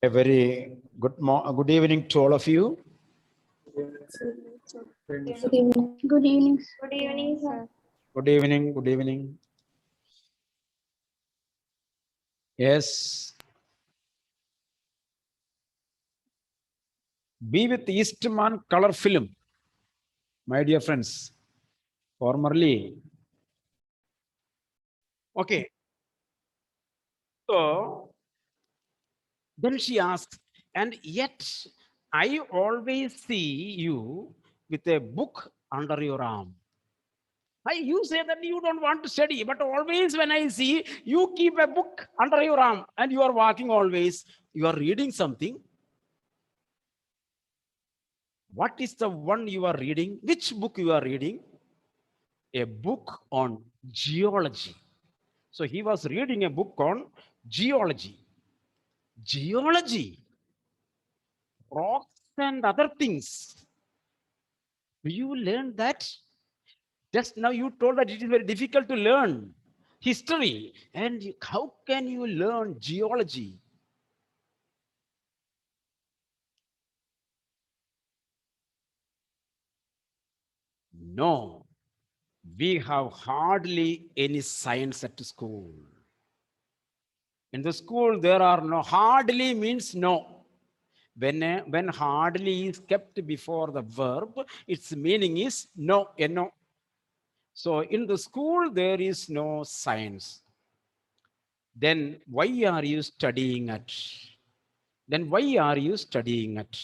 A very good evening to all of you. Good evening. Good evening. Good evening, sir. Good evening. Good evening. Yes. Be with Eastman color film, my dear friends. Formerly. Okay. So then she asks, and yet I always see you with a book under your arm. You say that you don't want to study, but always when I see you keep a book under your arm and you are walking always, you are reading something. What is the one you are reading? Which book you are reading? A book on geology. So he was reading a book on geology. Geology, rocks and other things. Do you learn that? Just now you told that it is very difficult to learn history. And how can you learn geology? No, we have hardly any science at school. In the school, there are no, hardly means no. When hardly is kept before the verb, its meaning is no, no. So in the school, there is no science. Then why are you studying it? Then why are you studying it?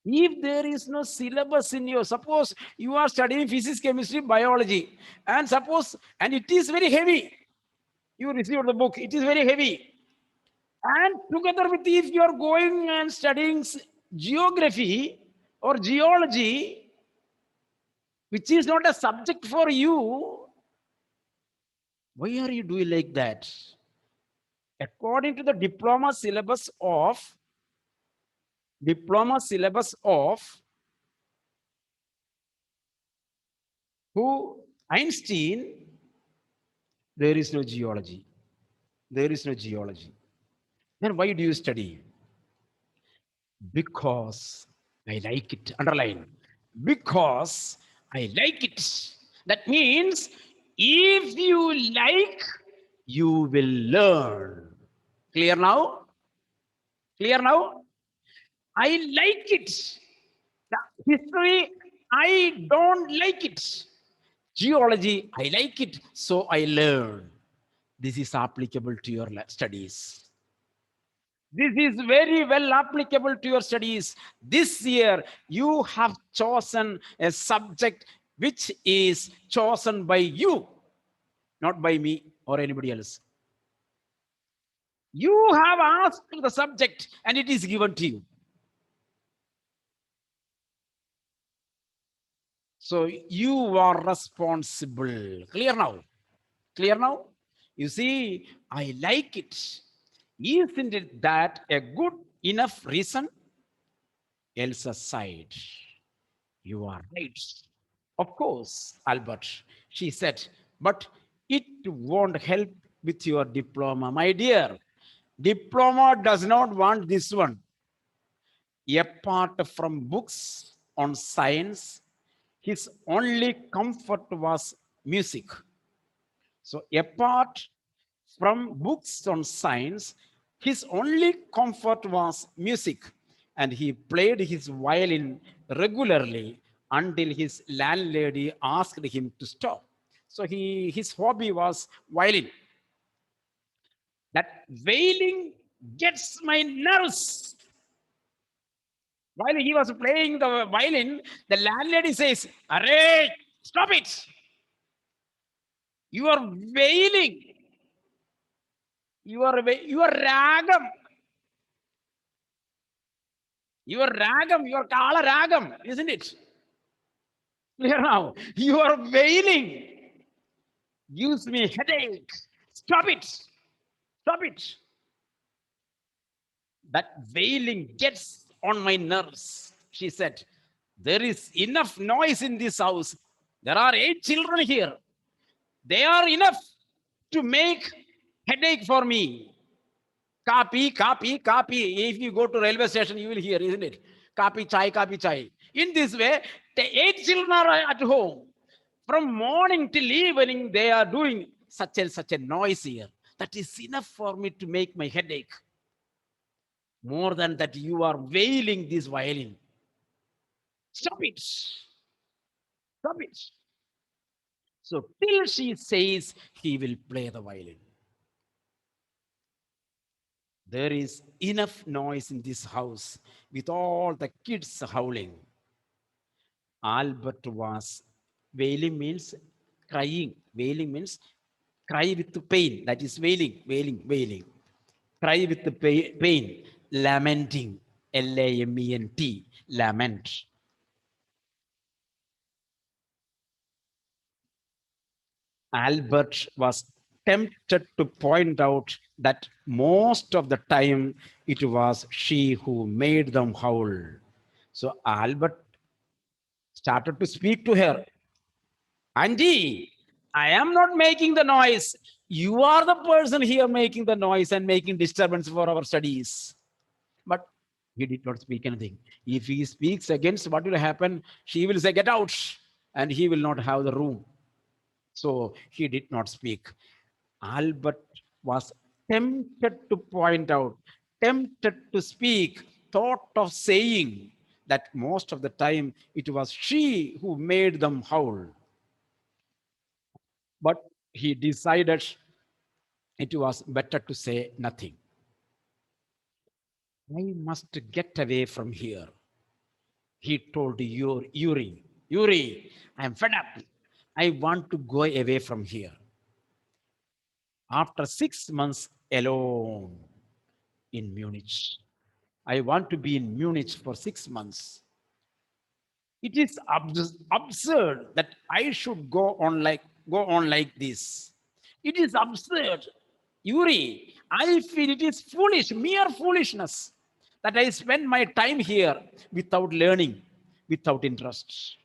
If there is no syllabus in your, suppose you are studying physics, chemistry, biology, and it is very heavy. You received the book, it is very heavy. And together with, if you are going and studying geography or geology, which is not a subject for you, why are you doing like that? According to the diploma syllabus of who? Einstein, there is no geology. There is no geology. Then why do you study? Because I like it. Underline. Because I like it. That means if you like, you will learn. Clear now? Clear now? I like it. The history, I don't like it. Geology, I like it. So I learn. This is applicable to your studies. This is very well applicable to your studies. This year, you have chosen a subject which is chosen by you, not by me or anybody else. You have asked the subject and it is given to you. So you are responsible. Clear now? Clear now? You see, I like it. Isn't it that a good enough reason? Elsa sighed. You are right. Of course, Albert, she said, but it won't help with your diploma. My dear, diploma does not want this one. Apart from books on science, his only comfort was music. So apart from books on science, his only comfort was music, and he played his violin regularly until his landlady asked him to stop. So his hobby was violin. That wailing gets my nerves. While he was playing the violin, the landlady says, "Array, stop it! You are wailing. You are ragam. Your ragam, your kala ragam, isn't it? Clear now. You are wailing. Gives me headache. Stop it. Stop it. That wailing gets on my nerves, she said. There is enough noise in this house. There are 8 children here. They are enough to make headache for me. Copy, copy, copy. If you go to railway station, you will hear, isn't it? Copy chai, copy chai. In this way, the 8 children are at home. From morning till evening, they are doing such a noise here. That is enough for me to make my headache. More than that, you are wailing this violin. Stop it. Stop it. So till she says he will play the violin. There is enough noise in this house with all the kids howling. Albert was wailing means crying. Wailing means cry with the pain. That is wailing, wailing, wailing. Cry with the pain. Lamenting. Lament. Lament. Albert was tempted to point out that most of the time it was she who made them howl. So Albert started to speak to her. Auntie, I am not making the noise. You are the person here making the noise and making disturbance for our studies. But he did not speak anything. If he speaks against, what will happen? She will say, get out, and he will not have the room. So he did not speak. Albert was tempted to point out, tempted to speak, thought of saying that most of the time it was she who made them howl. But he decided it was better to say nothing. I must get away from here, he told Yuri. Yuri, I'm fed up. I want to go away from here. After 6 months alone in Munich, I want to be in Munich for 6 months. It is absurd that I should go on like this. It is absurd. Yuri, I feel it is foolish, mere foolishness, that I spend my time here without learning, without interest.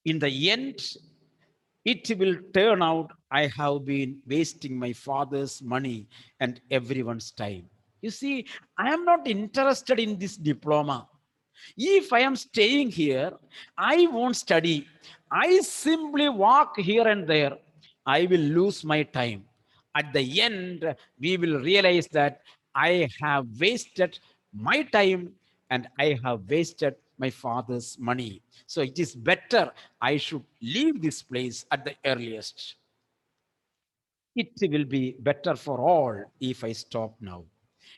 In the end, it will turn out I have been wasting my father's money and everyone's time. You see, I am not interested in this diploma. If I am staying here, I won't study. I simply walk here and there. I will lose my time. At the end, we will realize that I have wasted my time and I have wasted my father's money. So it is better I should leave this place at the earliest. It will be better for all if I stop now.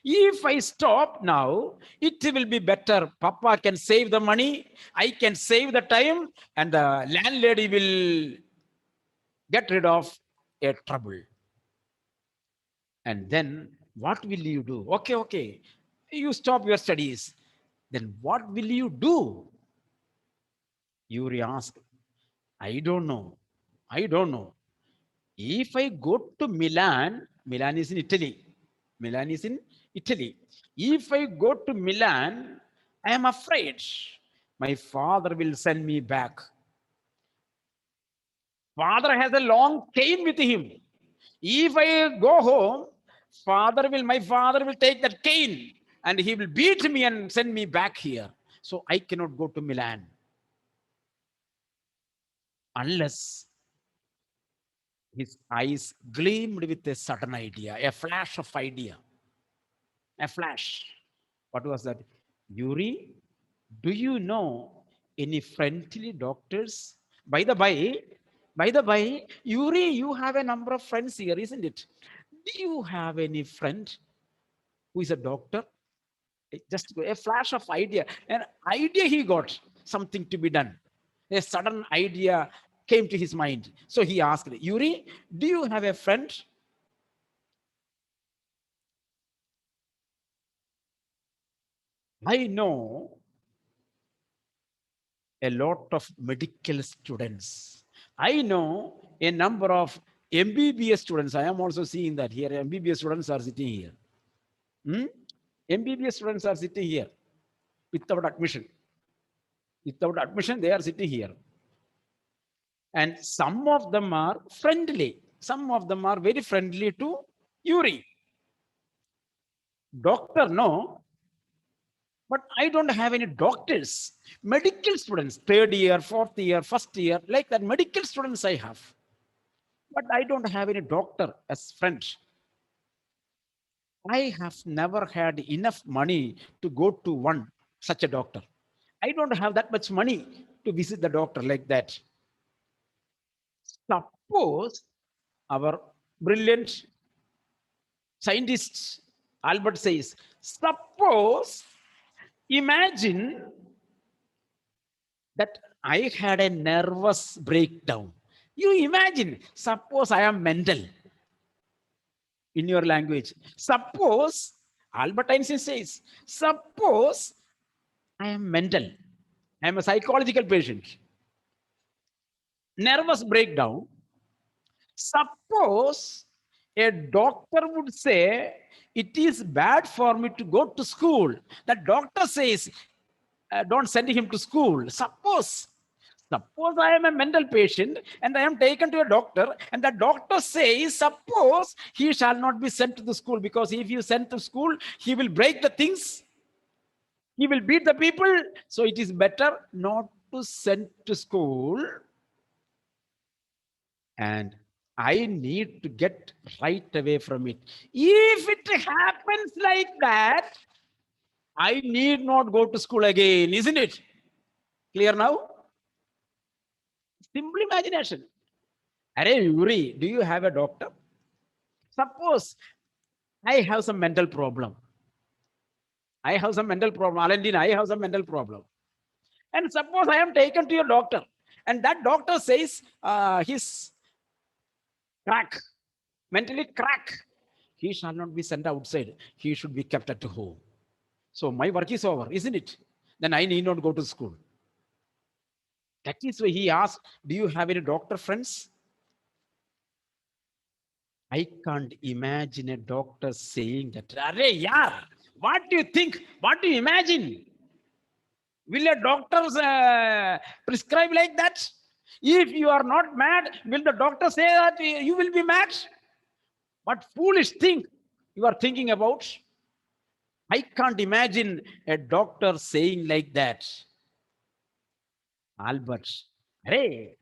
If I stop now, it will be better. Papa can save the money, I can save the time, and the landlady will get rid of a trouble. And then what will you do? Okay, okay. You stop your studies. Then what will you do? Yuri asked. I don't know. I don't know. If I go to Milan, Milan is in Italy. Milan is in Italy. If I go to Milan, I am afraid my father will send me back. Father has a long cane with him. If I go home, my father will take that cane and he will beat me and send me back here. So I cannot go to Milan unless his eyes gleamed with a sudden idea, a flash of idea. A flash. What was that? Yuri, do you know any friendly doctors? By the by, Yuri, you have a number of friends here, isn't it? Do you have any friend who is a doctor? Just a flash of idea. An idea he got, something to be done. A sudden idea came to his mind. So he asked, Yuri, do you have a friend? I know a lot of medical students. I know a number of MBBS students. I am also seeing that here. MBBS students are sitting here. Hmm? MBBS students are sitting here without admission. Without admission, they are sitting here. And some of them are friendly. Some of them are very friendly to Yuri. Doctor, no, but I don't have any doctors. Medical students, third year, fourth year, first year, like that. Medical students I have, but I don't have any doctor as friend. I have never had enough money to go to one such a doctor. I don't have that much money to visit the doctor like that. Suppose our brilliant scientist Albert says, suppose, imagine that I had a nervous breakdown. You imagine, suppose I am mental in your language. Suppose, Albert Einstein says, suppose I am mental. I am a psychological patient. Nervous breakdown. Suppose a doctor would say, it is bad for me to go to school. The doctor says, don't send him to school. Suppose I am a mental patient and I am taken to a doctor, and the doctor says, suppose he shall not be sent to the school, because if you send to school, he will break the things, he will beat the people. So it is better not to send to school. And I need to get right away from it. If it happens like that, I need not go to school again, isn't it? Clear now? Simple imagination. Arey, Yuri, do you have a doctor? Suppose I have some mental problem. I have some mental problem. Alandine, I have some mental problem. And suppose I am taken to your doctor, and that doctor says he's crack, mentally crack. He shall not be sent outside. He should be kept at home. So my work is over, isn't it? Then I need not go to school. That is why he asked, do you have any doctor friends? I can't imagine a doctor saying that. Arey, yaar, what do you think? What do you imagine? Will a doctor prescribe like that? If you are not mad, will the doctor say that you will be mad? What foolish thing you are thinking about? I can't imagine a doctor saying like that. Albert, hey,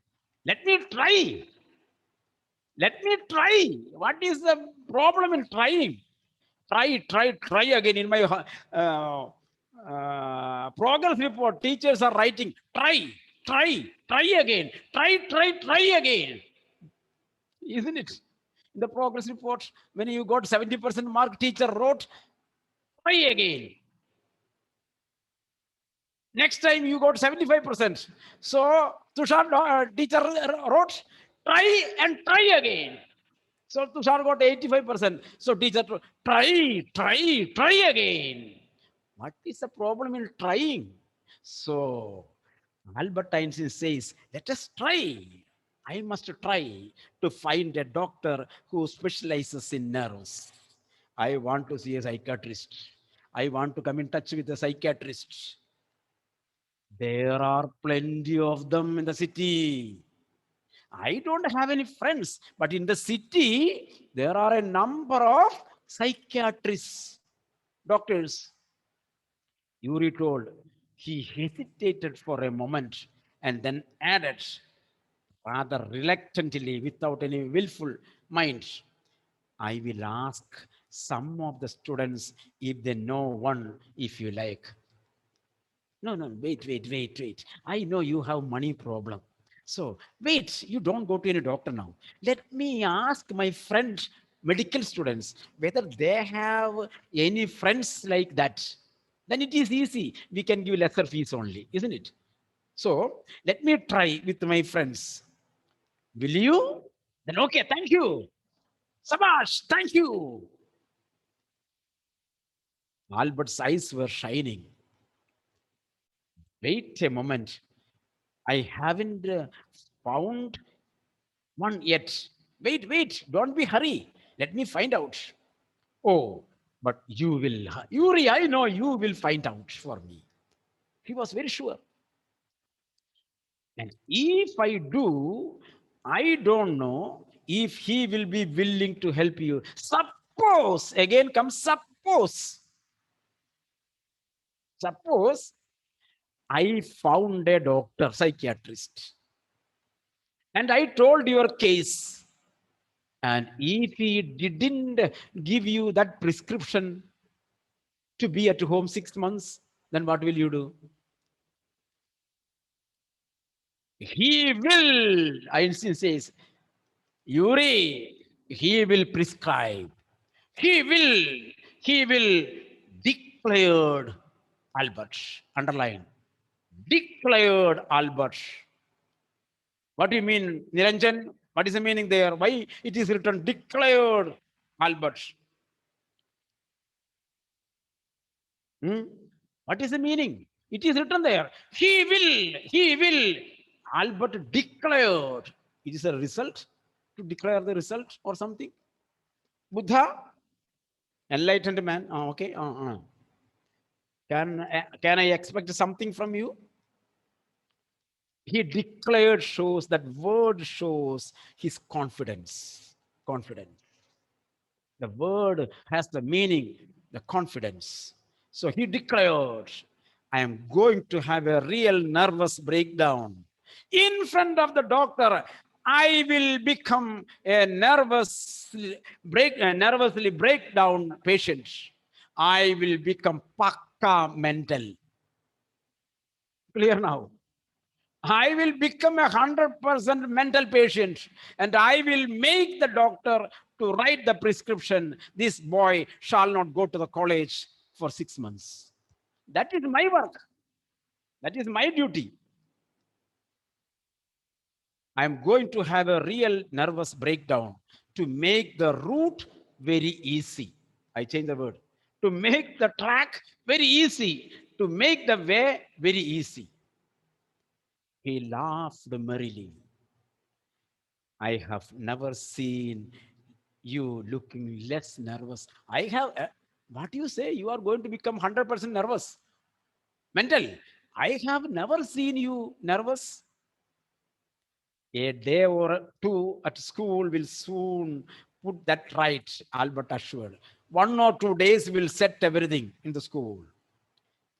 let me try. Let me try. What is the problem in trying? Try again. In my progress report, teachers are writing, try again. Try again. Isn't it? In the progress report, when you got 70% mark, teacher wrote, try again. Next time you got 75%. So Tushar teacher wrote, try again. So Tushar got 85%. So teacher, try again. What is the problem in trying? So Albert Einstein says, let us try. I must try to find a doctor who specializes in nerves. I want to see a psychiatrist. I want to come in touch with a psychiatrist. There are plenty of them in the city. I don't have any friends, but in the city, there are a number of psychiatrists, doctors. Yuri told. He hesitated for a moment and then added, rather reluctantly, without any willful mind, I will ask some of the students if they know one, if you like. No, no, wait. I know you have money problem. So wait, you don't go to any doctor now. Let me ask my friend, medical students, whether they have any friends like that. Then it is easy. We can give lesser fees only, isn't it? So let me try with my friends. Will you? Then okay, thank you. Sabash, thank you. Albert's eyes were shining. Wait a moment. I haven't found one yet. Wait, don't be hurry. Let me find out. Oh, but you will, Yuri, I know you will find out for me. He was very sure. And if I do, I don't know if he will be willing to help you. Suppose, again comes suppose I found a doctor, psychiatrist, and I told your case. And if he didn't give you that prescription to be at home 6 months, then what will you do? He will, Einstein says, Yuri, he will prescribe. He will, he will declared Albert. Underline. Declared Albert. What do you mean, Niranjan? What is the meaning there? Why it is written declared Albert? Hmm? What is the meaning? It is written there. He will. Albert declared. It is a result to declare the result or something. Buddha, enlightened man. Okay. Can I expect something from you? He declared shows that word shows his confidence. Confidence. The word has the meaning, the confidence. So he declared, I am going to have a real nervous breakdown. In front of the doctor, I will become a nervously breakdown patient. I will become pakka mental. Clear now? I will become 100% mental patient and I will make the doctor to write the prescription. This boy shall not go to the college for 6 months. That is my work. That is my duty. I am going to have a real nervous breakdown to make the route very easy. I change the word. To make the track very easy, to make the way very easy. He laughed merrily. I have never seen you looking less nervous. I have, what do you say? You are going to become 100% nervous, mental. I have never seen you nervous. A day or two at school will soon put that right, Albert assured. 1 or 2 days will set everything in the school.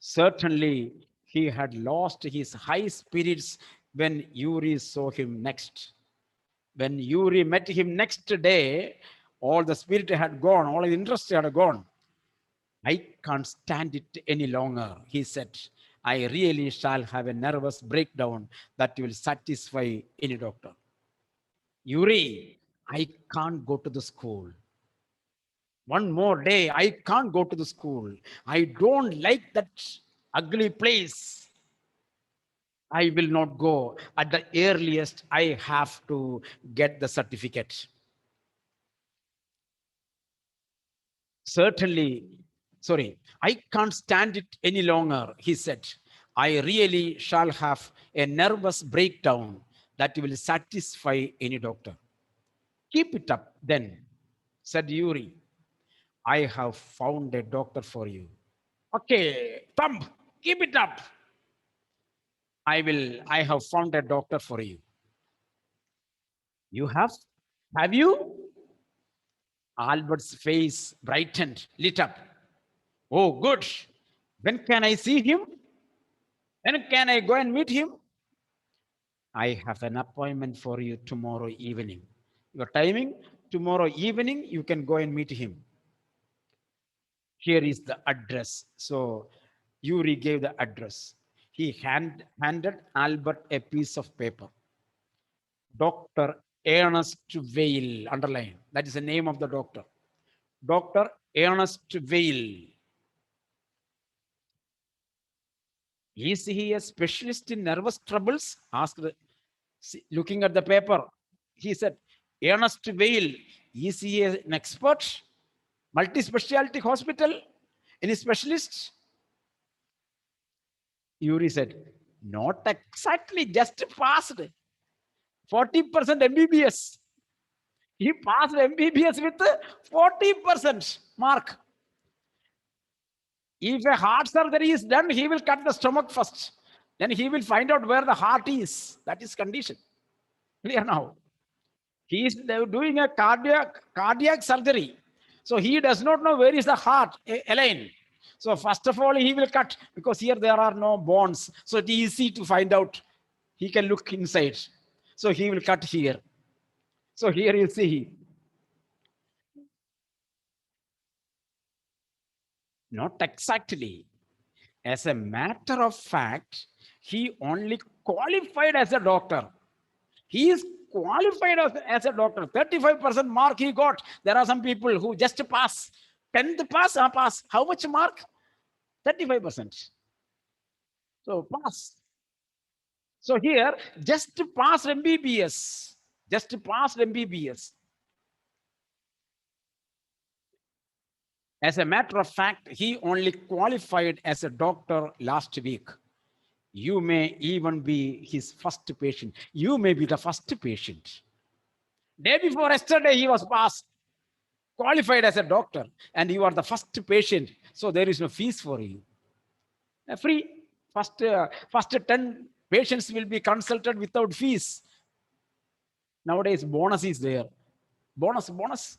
Certainly, he had lost his high spirits when Yuri saw him next. When Yuri met him next day, all the spirit had gone, all the interest had gone. I can't stand it any longer, he said. I really shall have a nervous breakdown that will satisfy any doctor. Yuri, I can't go to the school. One more day, I can't go to the school. I don't like that ugly place. I will not go. At the earliest, I have to get the certificate. Certainly, sorry, I can't stand it any longer, he said. I really shall have a nervous breakdown that will satisfy any doctor. Keep it up then, said Yuri. I have found a doctor for you. Okay, thumb, keep it up. I have found a doctor for you. You have? Have you? Albert's face brightened, lit up. Oh, good. When can I see him? When can I go and meet him? I have an appointment for you tomorrow evening. Your timing, tomorrow evening, you can go and meet him. Here is the address. So Yuri gave the address. He handed Albert a piece of paper. Dr. Ernest Weil, underline. That is the name of the doctor. Dr. Ernest Weil. Is he a specialist in nervous troubles? Asked, looking at the paper. He said, Ernest Weil, is he an expert? Multi-specialty hospital? Any specialist? Yuri said, not exactly, just passed. 40% MBBS. He passed MBBS with 40% mark. If a heart surgery is done, he will cut the stomach first. Then he will find out where the heart is. That is condition. Clear now. He is doing a cardiac surgery. So he does not know where is the heart, Elaine. So first of all, he will cut because here there are no bones. So it is easy to find out. He can look inside. So he will cut here. So here you see, not exactly. As a matter of fact, he only qualified as a doctor. He is qualified as a doctor. 35% mark he got. There are some people who just pass. 10th pass, pass. How much mark? 35%. So pass. So here, just pass MBBS. Just pass MBBS. As a matter of fact, he only qualified as a doctor last week. You may even be his first patient. You may be the first patient. Day before yesterday, he was passed, qualified as a doctor, and you are the first patient. So there is no fees for you. Free. First 10 patients will be consulted without fees. Nowadays, bonus is there. Bonus.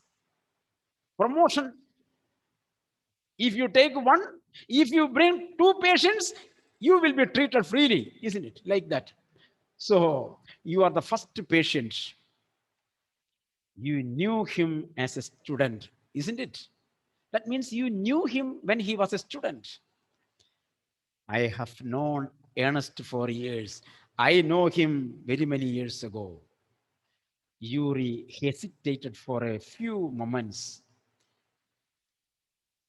Promotion. If you take one, if you bring two patients, you will be treated freely, isn't it? Like that. So you are the first patient. You knew him as a student, isn't it? That means you knew him when he was a student. I have known Ernest for years. I know him very many years ago. Yuri hesitated for a few moments.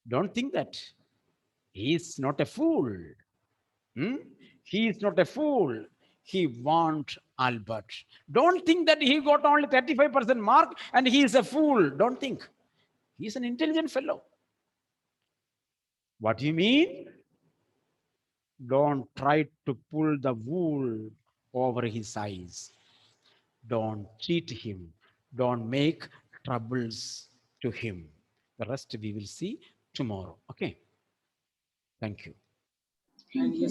Don't think that. He is not a fool. Hmm? He is not a fool. He want Albert. Don't think that he got only 35% mark and he is a fool. Don't think. He is an intelligent fellow. What do you mean? Don't try to pull the wool over his eyes. Don't cheat him. Don't make troubles to him. The rest we will see tomorrow. Okay. Thank you. Thank you.